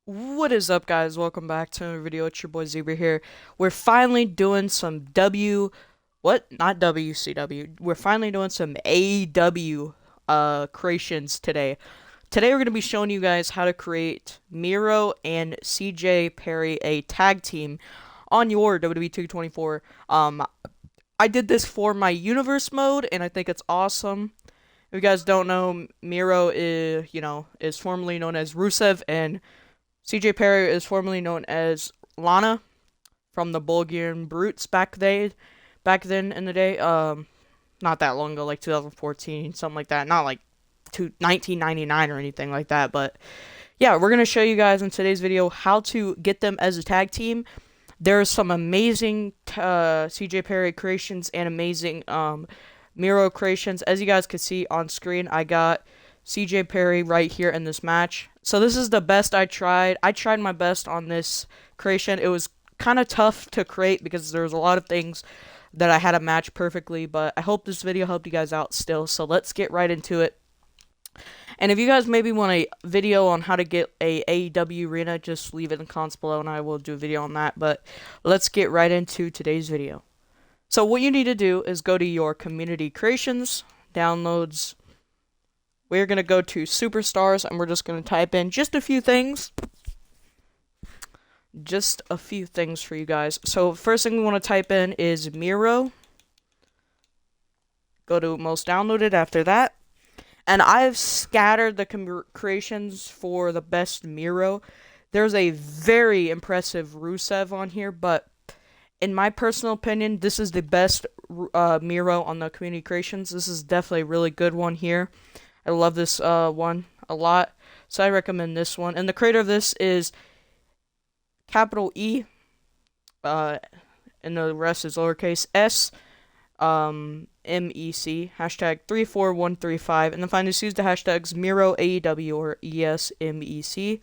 What is up, guys? Welcome back to another video. It's your boy Zebra here. We're finally doing some not WCW. We're finally doing some AEW creations today. Today we're gonna be showing you guys how to create Miro and CJ Perry a tag team on your WWE 2K24. I did this for my universe mode, and I think it's awesome. If you guys don't know, Miro is formerly known as Rusev, and CJ Perry is formerly known as Lana from the Bulgarian Brutes back then in the day. Not that long ago, like 2014, something like that. Not like 1999 or anything like that. But yeah, we're gonna show you guys in today's video how to get them as a tag team. There's some amazing CJ Perry creations and amazing Miro creations. As you guys can see on screen, I got CJ Perry right here in this match. So this is the best I tried. I tried my best on this creation. It was kind of tough to create because there was a lot of things that I had to match perfectly, but I hope this video helped you guys out still. So let's get right into it. And if you guys maybe want a video on how to get a AEW arena, just leave it in the comments below and I will do a video on that. But let's get right into today's video. So what you need to do is go to your community creations, downloads. We're going to go to Superstars, and we're just going to type in just a few things. Just a few things for you guys. So first thing we want to type in is Miro. Go to most downloaded after that. And I've scattered the creations for the best Miro. There's a very impressive Rusev on here, but in my personal opinion, this is the best Miro on the community creations. This is definitely a really good one here. I love this one a lot, so I recommend this one. And the creator of this is capital E, and the rest is lowercase s, MEC, hashtag 34135, and then finally use the hashtags Miro AEW or ESMEC.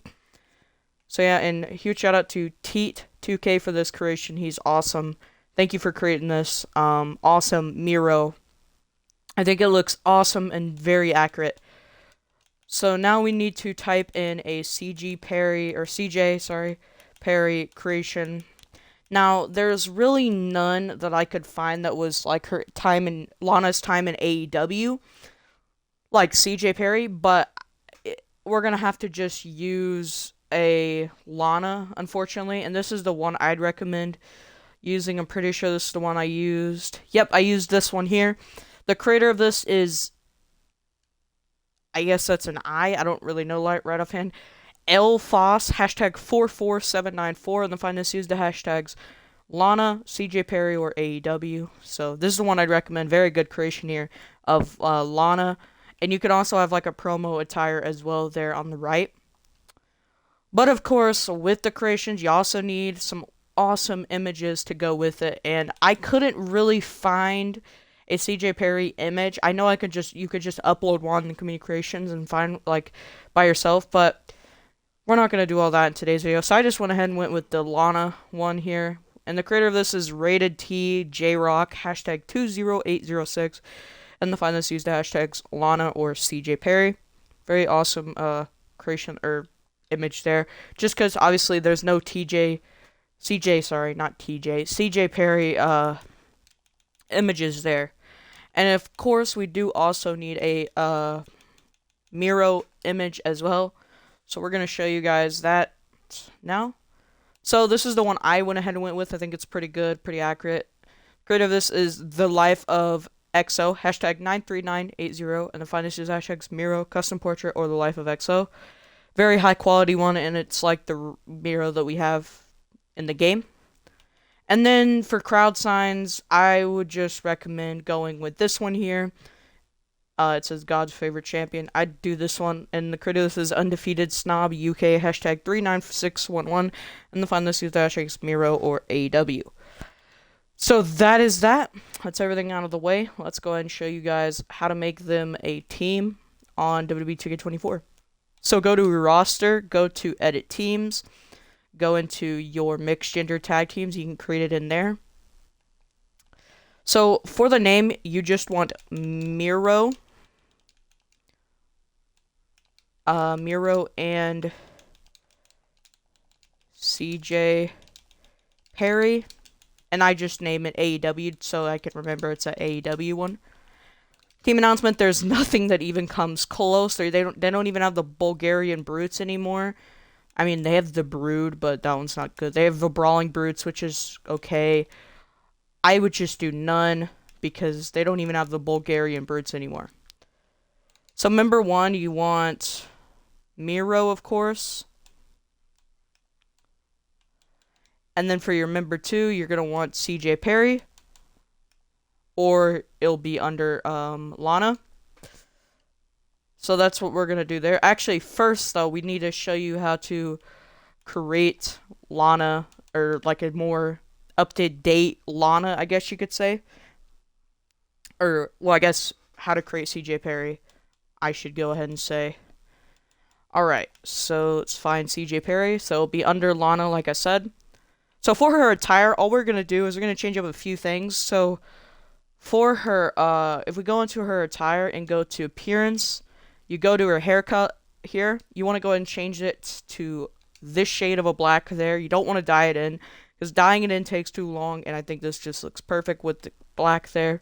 So yeah, and huge shout out to Teat2K for this creation. He's awesome. Thank you for creating this awesome Miro. I think it looks awesome and very accurate. So now we need to type in a CJ Perry creation. Now there's really none that I could find that was like Lana's time in AEW, like CJ Perry, but we're gonna have to just use a Lana, unfortunately, and this is the one I'd recommend using. I'm pretty sure this is the one I used. Yep, I used this one here. The creator of this is, I guess that's an I don't really know right offhand. L Foss, hashtag 44794, and then find this, use the hashtags Lana, CJ Perry, or AEW. So this is the one I'd recommend. Very good creation here of Lana. And you can also have like a promo attire as well there on the right. But of course, with the creations, you also need some awesome images to go with it. And I couldn't really find a CJ Perry image. I know you could just upload one in the community creations and find like by yourself, but we're not gonna do all that in today's video. So I just went ahead and went with the Lana one here. And the creator of this is Rated T J Rock, hashtag 20806, and the find this, use the hashtags Lana or CJ Perry. Very awesome creation or image there. Just because obviously there's no CJ Perry images there. And of course, we do also need a Miro image as well. So we're going to show you guys that now. So this is the one I went ahead and went with. I think it's pretty good, pretty accurate. Creator of this is The Life of XO, hashtag 93980, and the finest is hashtags Miro, Custom Portrait, or The Life of XO. Very high quality one, and it's like the Miro that we have in the game. And then for crowd signs, I would just recommend going with this one here. It says God's favorite champion. I'd do this one. And the creator of this is Undefeated Snob UK, hashtag 39611. And the find this, use the hashtags Miro or AEW. So that is that. That's everything out of the way. Let's go ahead and show you guys how to make them a team on WWE 2K24. So go to your roster, go to Edit Teams. Go into your mixed gender tag teams. You can create it in there. So for the name, you just want Miro. Miro and CJ Perry, and I just name it AEW so I can remember it's an AEW one. Team announcement, there's nothing that even comes close. They don't even have the Bulgarian Brutes anymore. I mean, they have the Brood, but that one's not good. They have the Brawling Brutes, which is okay. I would just do none because they don't even have the Bulgarian Brutes anymore. So member 1, you want Miro, of course. And then for your member 2, you're going to want CJ Perry. Or it'll be under Lana. So that's what we're going to do there. Actually, first, though, we need to show you how to create Lana, or like a more up-to-date Lana, I guess you could say. Or, well, I guess how to create CJ Perry, I should go ahead and say. Alright, so let's find CJ Perry. So it'll be under Lana, like I said. So for her attire, all we're going to do is we're going to change up a few things. So for her, if we go into her attire and go to appearance, you go to her haircut here. You want to go ahead and change it to this shade of a black there. You don't want to dye it in, because dyeing it in takes too long, and I think this just looks perfect with the black there.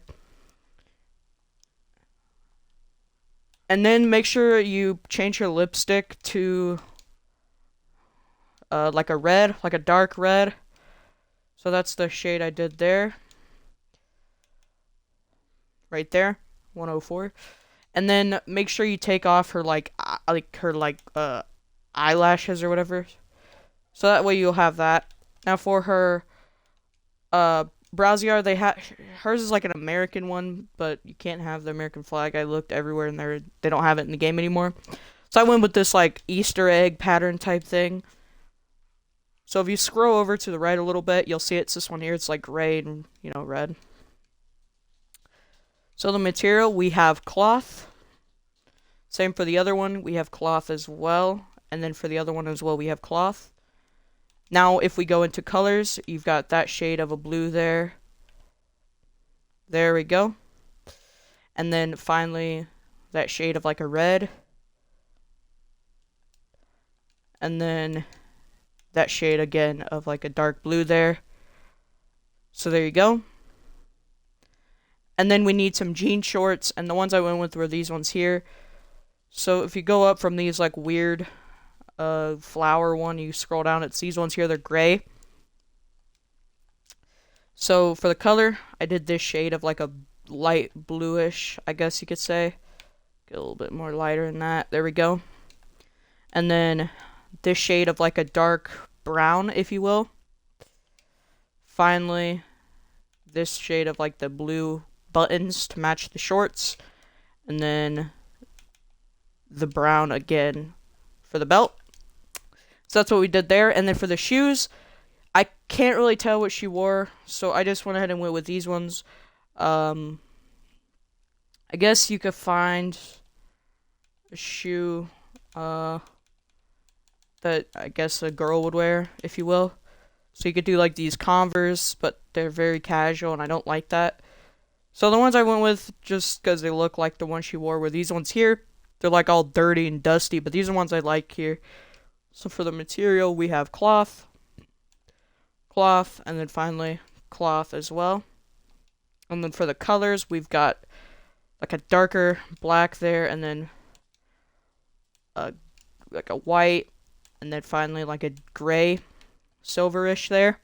And then make sure you change her lipstick to like a red, like a dark red. So that's the shade I did there. Right there, 104. And then make sure you take off her eyelashes or whatever. So that way you'll have that. Now for her brassiere, hers is like an American one, but you can't have the American flag. I looked everywhere and they don't have it in the game anymore. So I went with this like Easter egg pattern type thing. So if you scroll over to the right a little bit, you'll see it's this one here. It's like gray and, you know, red. So the material, we have cloth. Same for the other one, we have cloth as well. And then for the other one as well, we have cloth. Now, if we go into colors, you've got that shade of a blue there. There we go. And then finally, that shade of like a red. And then that shade again of like a dark blue there. So there you go. And then we need some jean shorts, and the ones I went with were these ones here. So if you go up from these like weird flower one, you scroll down, it's these ones here, they're gray. So for the color, I did this shade of like a light bluish, I guess you could say. Get a little bit more lighter than that. There we go. And then this shade of like a dark brown, if you will. Finally, this shade of like the blue buttons to match the shorts, and then the brown again for the belt. So that's what we did there. And then for the shoes, I can't really tell what she wore, so I just went ahead and went with these ones. I guess you could find a shoe that I guess a girl would wear, if you will. So you could do like these Converse, but they're very casual and I don't like that. So the ones I went with, just because they look like the ones she wore, were these ones here. They're like all dirty and dusty, but these are the ones I like here. So for the material, we have cloth, and then finally cloth as well. And then for the colors, we've got like a darker black there, and then like a white, and then finally like a gray, silverish there.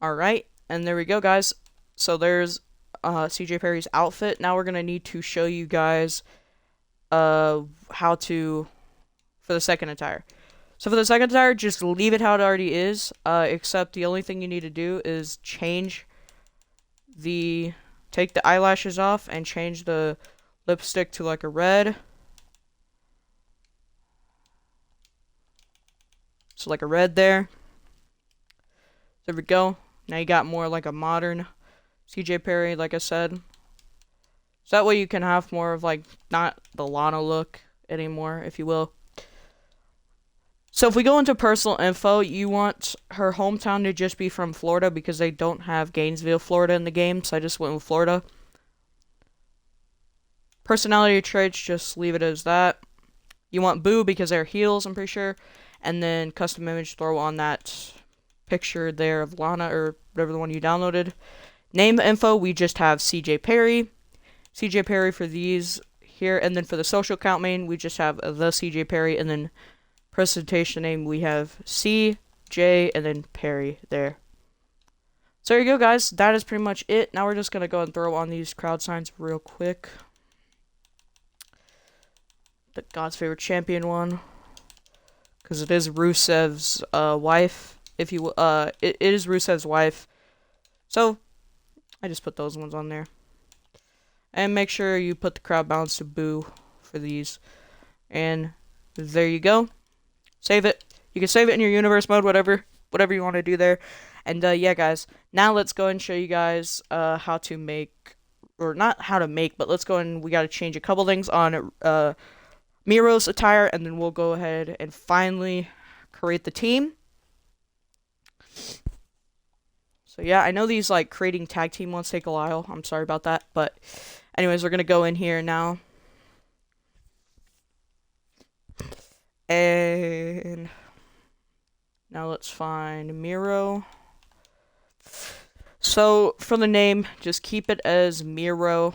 Alright, and there we go, guys. So there's CJ Perry's outfit. Now we're going to need to show you guys how to, for the second attire. So for the second attire, just leave it how it already is, except the only thing you need to do is take the eyelashes off and change the lipstick to like a red. So like a red there. There we go. Now you got more like a modern CJ Perry, like I said. So that way you can have more of like, not the Lana look anymore, if you will. So if we go into personal info, you want her hometown to just be from Florida because they don't have Gainesville, Florida in the game, so I just went with Florida. Personality traits, just leave it as that. You want Boo because they're heels, I'm pretty sure. and then custom image, throw on that picture there of Lana or whatever the one you downloaded. Name info, we just have CJ Perry. CJ Perry for these here, and then for the social account main, we just have the CJ Perry, and then presentation name, we have CJ and then Perry there. So there you go, guys. That is pretty much it. Now we're just going to go and throw on these crowd signs real quick. The God's Favorite Champion one. Because it is Rusev's wife. If you it is Rusev's wife. So I just put those ones on there. And make sure you put the crowd balance to boo for these. And there you go. Save it. You can save it in your universe mode, whatever you want to do there. And yeah, guys. Now let's go and show you guys how to make, or not how to make, but let's go and we got to change a couple things on Miro's attire, and then we'll go ahead and finally create the team. So yeah, I know these like creating tag team ones take a while. I'm sorry about that, but anyways, we're gonna go in here now, and now let's find Miro. So for the name, just keep it as Miro.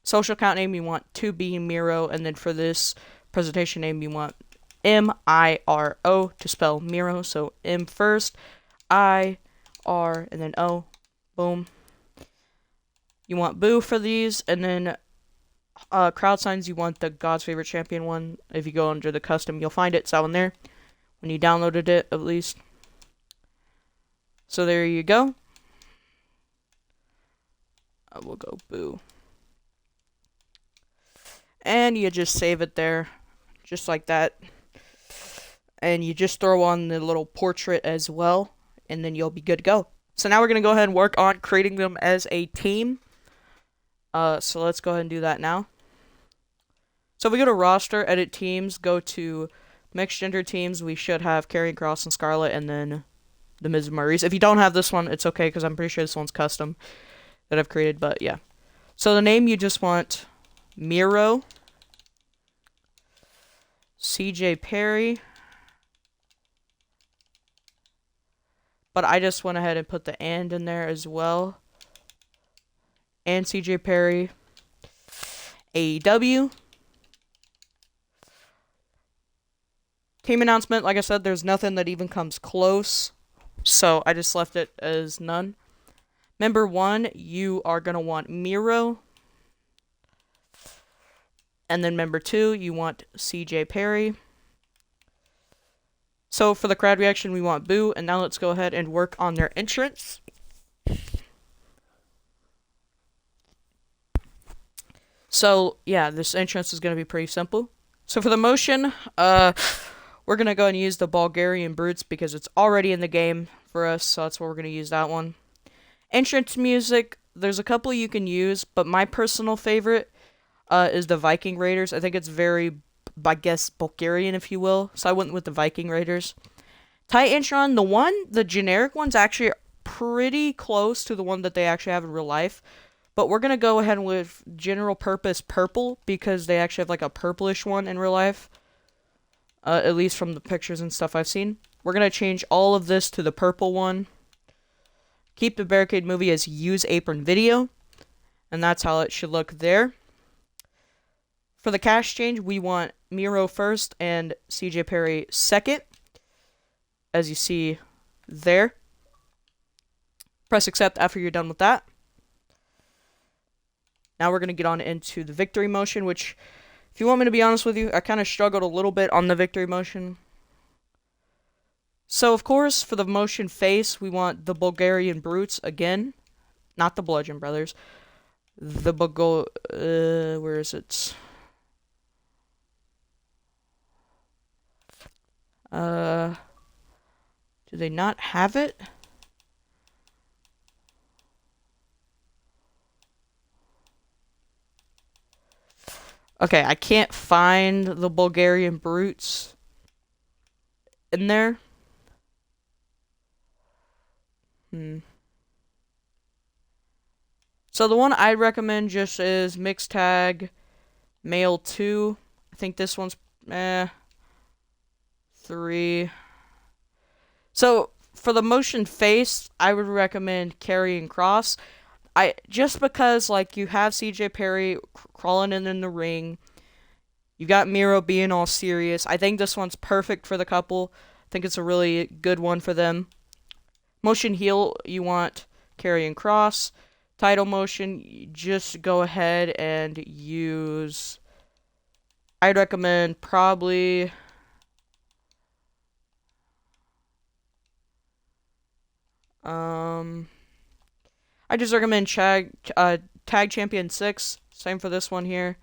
Social account name, you want to be Miro, and then for this presentation name, you want M-I-R-O to spell Miro. So M first, I-R, and then O. Boom. You want Boo for these, and then crowd signs, you want the God's Favorite Champion one. If you go under the custom, you'll find it. It's that one there. When you downloaded it, at least. So there you go. We'll go Boo. And you just save it there, just like that. And you just throw on the little portrait as well, and then you'll be good to go. So now we're going to go ahead and work on creating them as a team. So let's go ahead and do that now. So if we go to roster, edit teams, go to mixed gender teams, we should have Karrion Kross and Scarlett, and then the Miz and Maurice. If you don't have this one, it's okay, because I'm pretty sure this one's custom that I've created, but yeah. So the name, you just want Miro, CJ Perry, but I just went ahead and put the and in there as well, and CJ Perry, AEW. Team announcement, like I said, there's nothing that even comes close, so I just left it as none. Member 1, you are going to want Miro. And then member 2, you want CJ Perry. So for the crowd reaction, we want Boo. And now let's go ahead and work on their entrance. So yeah, this entrance is going to be pretty simple. So for the motion, we're going to go and use the Bulgarian Brutes because it's already in the game for us. So that's why we're going to use that one. Entrance music, there's a couple you can use, but my personal favorite is the Viking Raiders. I think it's very, I guess, Bulgarian, if you will. So I went with the Viking Raiders. Titantron, the generic one's actually pretty close to the one that they actually have in real life. But we're going to go ahead with general purpose purple because they actually have like a purplish one in real life. At least from the pictures and stuff I've seen. We're going to change all of this to the purple one. Keep the barricade movie as use apron video. And that's how it should look there. For the cash change, we want Miro first and CJ Perry second. As you see there. Press accept after you're done with that. Now we're going to get on into the victory motion, which, if you want me to be honest with you, I kind of struggled a little bit on the victory motion. So, of course, for the motion face, we want the Bulgarian Brutes again. Not the Bludgeon Brothers. The where is it? Do they not have it? Okay, I can't find the Bulgarian Brutes in there. So the one I recommend just is mixed tag male 2. I think this one's 3. So for the motion face, I would recommend Karrion Kross. Just because like you have CJ Perry crawling in the ring, you got Miro being all serious. I think this one's perfect for the couple. I think it's a really good one for them. Motion heel, you want Karrion Kross. Title motion, just go ahead and use. I'd recommend probably. I just recommend Tag Champion 6. Same for this one here.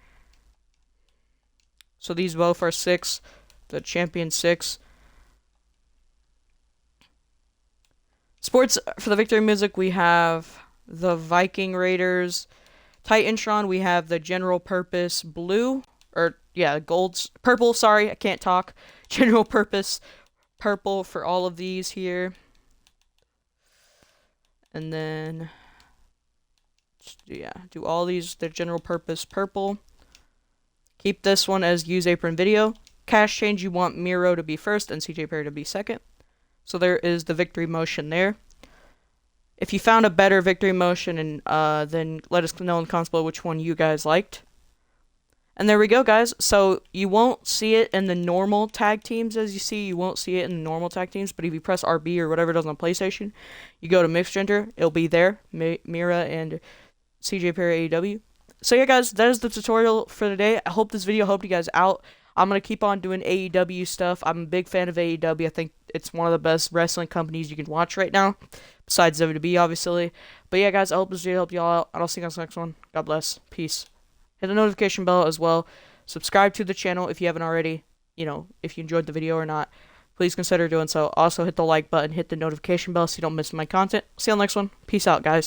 So these both are 6. The Champion 6. Sports, for the victory music, we have the Viking Raiders. Titantron, we have the General Purpose Blue. Purple, sorry, I can't talk. General Purpose Purple for all of these here. And then, do all these, the General Purpose Purple. Keep this one as use apron video. Cash change, you want Miro to be first and CJ Perry to be second. So there is the victory motion there. If you found a better victory motion, and then let us know in the comments below which one you guys liked. And there we go, guys. So you won't see it in the normal tag teams as you see. You won't see it in the normal tag teams. But if you press RB or whatever it does on PlayStation, you go to Mixed Gender. It'll be there. Mira and CJ Perry AEW. So yeah, guys, that is the tutorial for today. I hope this video helped you guys out. I'm going to keep on doing AEW stuff. I'm a big fan of AEW. I think it's one of the best wrestling companies you can watch right now. Besides WWE, obviously. But yeah, guys, I hope this video helped y'all out. I'll see you guys next one. God bless. Peace. Hit the notification bell as well. Subscribe to the channel if you haven't already. You know, if you enjoyed the video or not. Please consider doing so. Also, hit the like button. Hit the notification bell so you don't miss my content. See you on the next one. Peace out, guys.